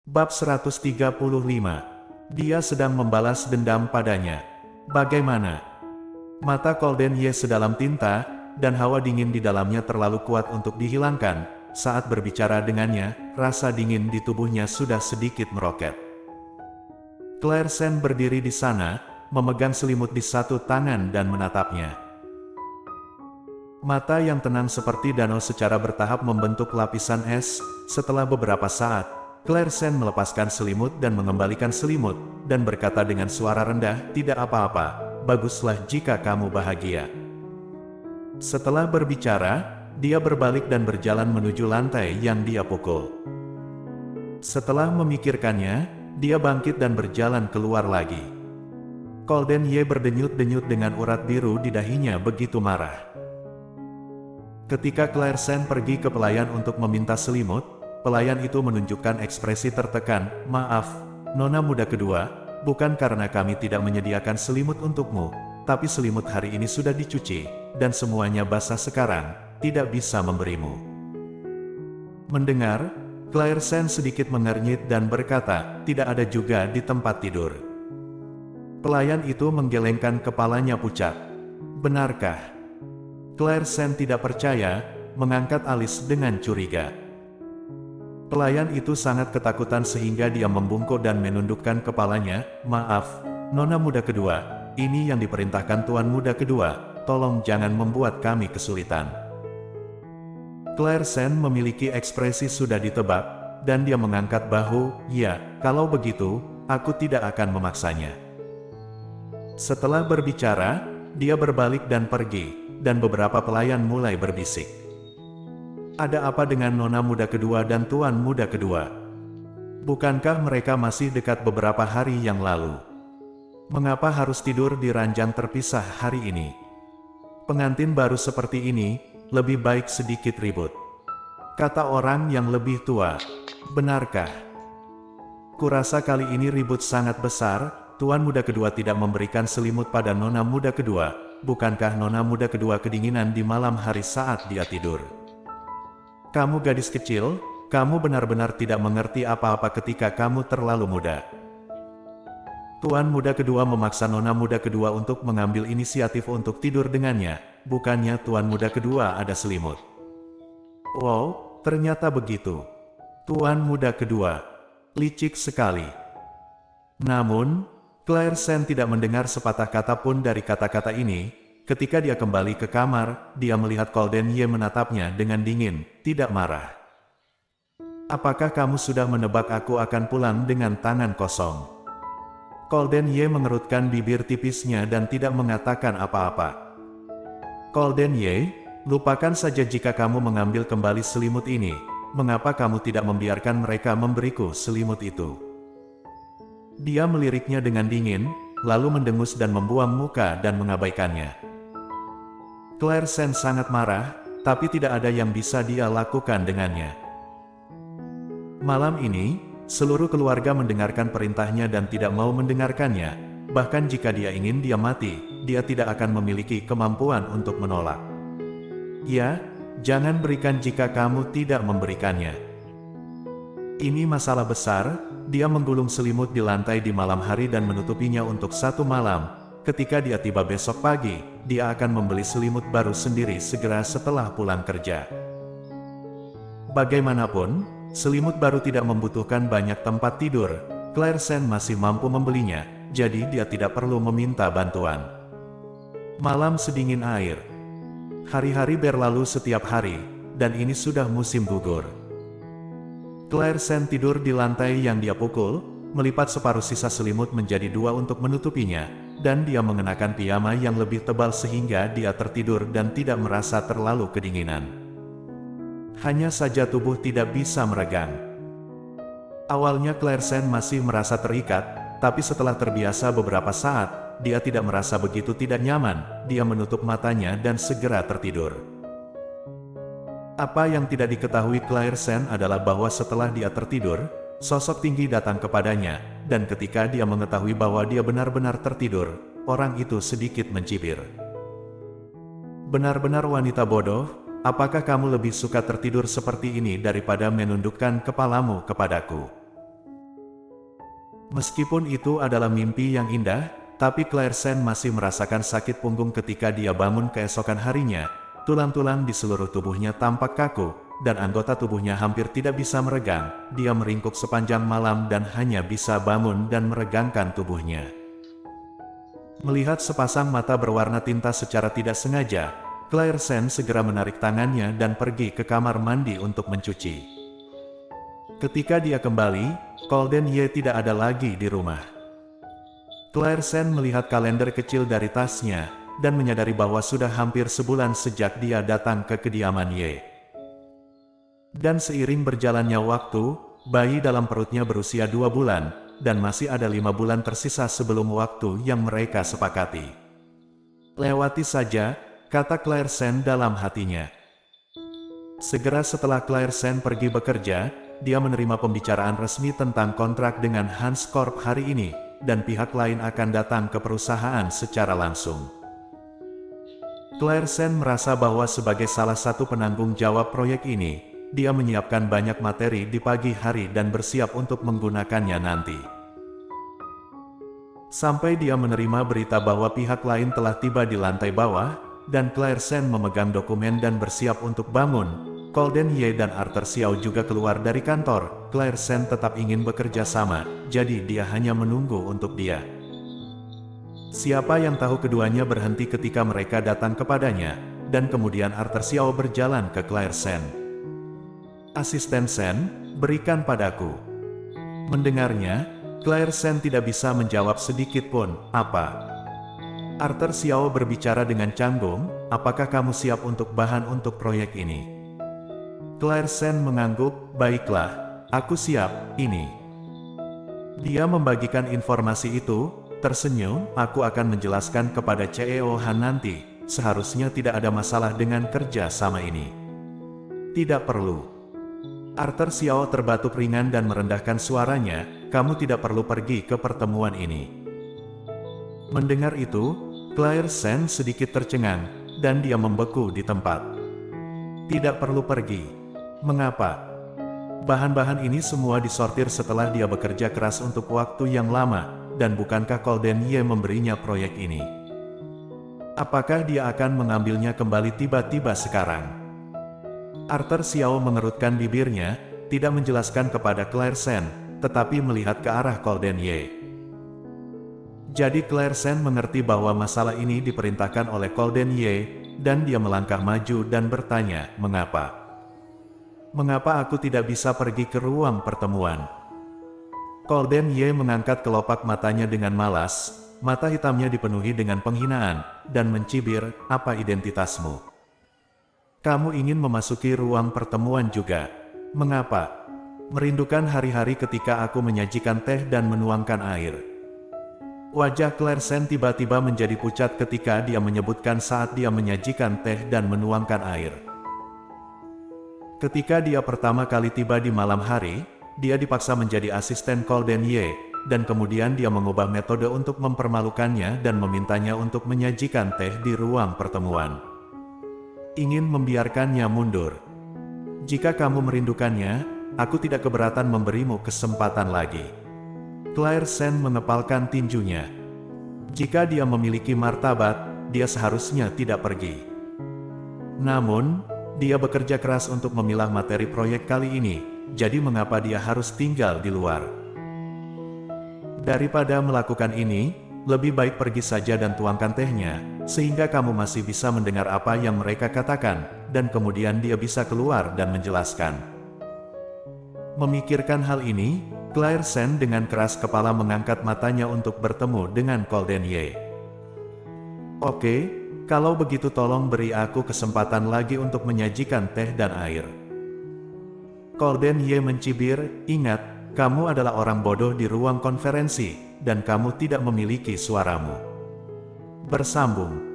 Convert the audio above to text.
Bab 135. Dia sedang membalas dendam padanya. Bagaimana? Mata Kolden Ye sedalam tinta, dan hawa dingin di dalamnya terlalu kuat untuk dihilangkan. Saat berbicara dengannya, rasa dingin di tubuhnya sudah sedikit meroket. Claire Sen berdiri di sana, memegang selimut di satu tangan dan menatapnya. Mata yang tenang seperti danau secara bertahap membentuk lapisan es. Setelah beberapa saat, Claire Sen melepaskan selimut dan mengembalikan selimut, dan berkata dengan suara rendah, "Tidak apa-apa, baguslah jika kamu bahagia." Setelah berbicara, dia berbalik dan berjalan menuju lantai yang dia pukul. Setelah memikirkannya, dia bangkit dan berjalan keluar lagi. Kolden Ye berdenyut-denyut dengan urat biru di dahinya begitu marah. Ketika Claire Sen pergi ke pelayan untuk meminta selimut, pelayan itu menunjukkan ekspresi tertekan. "Maaf, nona muda kedua, bukan karena kami tidak menyediakan selimut untukmu, tapi selimut hari ini sudah dicuci, dan semuanya basah sekarang, tidak bisa memberimu." Mendengar, Claire Sen sedikit mengernyit dan berkata, "Tidak ada juga di tempat tidur." Pelayan itu menggelengkan kepalanya pucat. "Benarkah?" Claire Sen tidak percaya, mengangkat alis dengan curiga. Pelayan itu sangat ketakutan sehingga dia membungkuk dan menundukkan kepalanya. "Maaf, nona muda kedua, ini yang diperintahkan tuan muda kedua, tolong jangan membuat kami kesulitan." Claire Sen memiliki ekspresi sudah ditebak, dan dia mengangkat bahu. "Ya, kalau begitu, aku tidak akan memaksanya." Setelah berbicara, dia berbalik dan pergi. Dan beberapa pelayan mulai berbisik. "Ada apa dengan nona muda kedua dan tuan muda kedua? Bukankah mereka masih dekat beberapa hari yang lalu? Mengapa harus tidur di ranjang terpisah hari ini? Pengantin baru seperti ini, lebih baik sedikit ribut," kata orang yang lebih tua. "Benarkah? Kurasa kali ini ribut sangat besar. Tuan muda kedua tidak memberikan selimut pada nona muda kedua. Bukankah nona muda kedua kedinginan di malam hari saat dia tidur? Kamu gadis kecil, kamu benar-benar tidak mengerti apa-apa ketika kamu terlalu muda." Tuan muda kedua memaksa nona muda kedua untuk mengambil inisiatif untuk tidur dengannya. Bukannya tuan muda kedua ada selimut. "Wow, ternyata begitu. Tuan muda kedua, licik sekali." Namun, Claire Sen tidak mendengar sepatah kata pun dari kata-kata ini. Ketika dia kembali ke kamar, dia melihat Kolden Ye menatapnya dengan dingin, tidak marah. "Apakah kamu sudah menebak aku akan pulang dengan tangan kosong?" Kolden Ye mengerutkan bibir tipisnya dan tidak mengatakan apa-apa. "Kolden Ye, lupakan saja jika kamu mengambil kembali selimut ini. Mengapa kamu tidak membiarkan mereka memberiku selimut itu?" Dia meliriknya dengan dingin, lalu mendengus dan membuang muka dan mengabaikannya. Claire Sen sangat marah, tapi tidak ada yang bisa dia lakukan dengannya. Malam ini, seluruh keluarga mendengarkan perintahnya dan tidak mau mendengarkannya. Bahkan jika dia ingin dia mati, dia tidak akan memiliki kemampuan untuk menolak. "Ya, jangan berikan jika kamu tidak memberikannya. Ini masalah besar." Dia menggulung selimut di lantai di malam hari dan menutupinya untuk satu malam. Ketika dia tiba besok pagi, dia akan membeli selimut baru sendiri segera setelah pulang kerja. Bagaimanapun, selimut baru tidak membutuhkan banyak tempat tidur. Claire Sen masih mampu membelinya, jadi dia tidak perlu meminta bantuan. Malam sedingin air. Hari-hari berlalu setiap hari, dan ini sudah musim gugur. Claire Sen tidur di lantai yang dia pukul, melipat separuh sisa selimut menjadi dua untuk menutupinya, dan dia mengenakan piyama yang lebih tebal sehingga dia tertidur dan tidak merasa terlalu kedinginan. Hanya saja tubuh tidak bisa meregang. Awalnya Claire Sen masih merasa terikat, tapi setelah terbiasa beberapa saat, dia tidak merasa begitu tidak nyaman. Dia menutup matanya dan segera tertidur. Apa yang tidak diketahui Claire Sen adalah bahwa setelah dia tertidur, sosok tinggi datang kepadanya, dan ketika dia mengetahui bahwa dia benar-benar tertidur, orang itu sedikit mencibir. "Benar-benar wanita bodoh, apakah kamu lebih suka tertidur seperti ini daripada menundukkan kepalamu kepadaku?" Meskipun itu adalah mimpi yang indah, tapi Claire Sen masih merasakan sakit punggung ketika dia bangun keesokan harinya. Tulang-tulang di seluruh tubuhnya tampak kaku, dan anggota tubuhnya hampir tidak bisa meregang. Dia meringkuk sepanjang malam dan hanya bisa bangun dan meregangkan tubuhnya. Melihat sepasang mata berwarna tinta secara tidak sengaja, Claire Sen segera menarik tangannya dan pergi ke kamar mandi untuk mencuci. Ketika dia kembali, Golden Ye tidak ada lagi di rumah. Claire Sen melihat kalender kecil dari tasnya, dan menyadari bahwa sudah hampir sebulan sejak dia datang ke kediaman Ye. Dan seiring berjalannya waktu, bayi dalam perutnya berusia 2 bulan, dan masih ada 5 bulan tersisa sebelum waktu yang mereka sepakati. Lewati saja, kata Claire Sen dalam hatinya. Segera setelah Claire Sen pergi bekerja, dia menerima pembicaraan resmi tentang kontrak dengan Hans Corp hari ini, dan pihak lain akan datang ke perusahaan secara langsung. Claire Sen merasa bahwa sebagai salah satu penanggung jawab proyek ini, dia menyiapkan banyak materi di pagi hari dan bersiap untuk menggunakannya nanti. Sampai dia menerima berita bahwa pihak lain telah tiba di lantai bawah, dan Claire Sen memegang dokumen dan bersiap untuk bangun. Golden Ye dan Arthur Xiao juga keluar dari kantor. Claire Sen tetap ingin bekerja sama, jadi dia hanya menunggu untuk dia. Siapa yang tahu keduanya berhenti ketika mereka datang kepadanya, dan kemudian Arthur Xiao berjalan ke Claire Sen. Asisten Sen, berikan padaku. Mendengarnya, Claire Sen tidak bisa menjawab sedikit pun, apa? Arthur Xiao berbicara dengan canggung, apakah kamu siap untuk bahan untuk proyek ini? Claire Sen mengangguk, baiklah, aku siap, ini. Dia membagikan informasi itu, tersenyum, aku akan menjelaskan kepada CEO Han nanti, seharusnya tidak ada masalah dengan kerja sama ini. Tidak perlu. Arthur Xiao terbatuk ringan dan merendahkan suaranya, kamu tidak perlu pergi ke pertemuan ini. Mendengar itu, Claire Sen sedikit tercengang, dan dia membeku di tempat. Tidak perlu pergi. Mengapa? Bahan-bahan ini semua disortir setelah dia bekerja keras untuk waktu yang lama, dan bukankah Golden Ye memberinya proyek ini? Apakah dia akan mengambilnya kembali tiba-tiba sekarang? Arthur Xiao mengerutkan bibirnya, tidak menjelaskan kepada Claire Sen, tetapi melihat ke arah Golden Ye. Jadi Claire Sen mengerti bahwa masalah ini diperintahkan oleh Golden Ye, dan dia melangkah maju dan bertanya, mengapa? Mengapa aku tidak bisa pergi ke ruang pertemuan? Golden Ye mengangkat kelopak matanya dengan malas, mata hitamnya dipenuhi dengan penghinaan, dan mencibir, apa identitasmu? Kamu ingin memasuki ruang pertemuan juga? Mengapa? Merindukan hari-hari ketika aku menyajikan teh dan menuangkan air. Wajah Claire Sen tiba-tiba menjadi pucat ketika dia menyebutkan saat dia menyajikan teh dan menuangkan air. Ketika dia pertama kali tiba di malam hari, dia dipaksa menjadi asisten Golden Ye, dan kemudian dia mengubah metode untuk mempermalukannya dan memintanya untuk menyajikan teh di ruang pertemuan. Ingin membiarkannya mundur. Jika kamu merindukannya, aku tidak keberatan memberimu kesempatan lagi. Claire Sen mengepalkan tinjunya. Jika dia memiliki martabat, dia seharusnya tidak pergi. Namun, dia bekerja keras untuk memilah materi proyek kali ini. Jadi mengapa dia harus tinggal di luar? Daripada melakukan ini, lebih baik pergi saja dan tuangkan tehnya, sehingga kamu masih bisa mendengar apa yang mereka katakan, dan kemudian dia bisa keluar dan menjelaskan. Memikirkan hal ini, Claire Sen dengan keras kepala mengangkat matanya untuk bertemu dengan Golden Ye. Oke, kalau begitu tolong beri aku kesempatan lagi untuk menyajikan teh dan air. Golden Ye mencibir, ingat, kamu adalah orang bodoh di ruang konferensi, dan kamu tidak memiliki suaramu. Bersambung.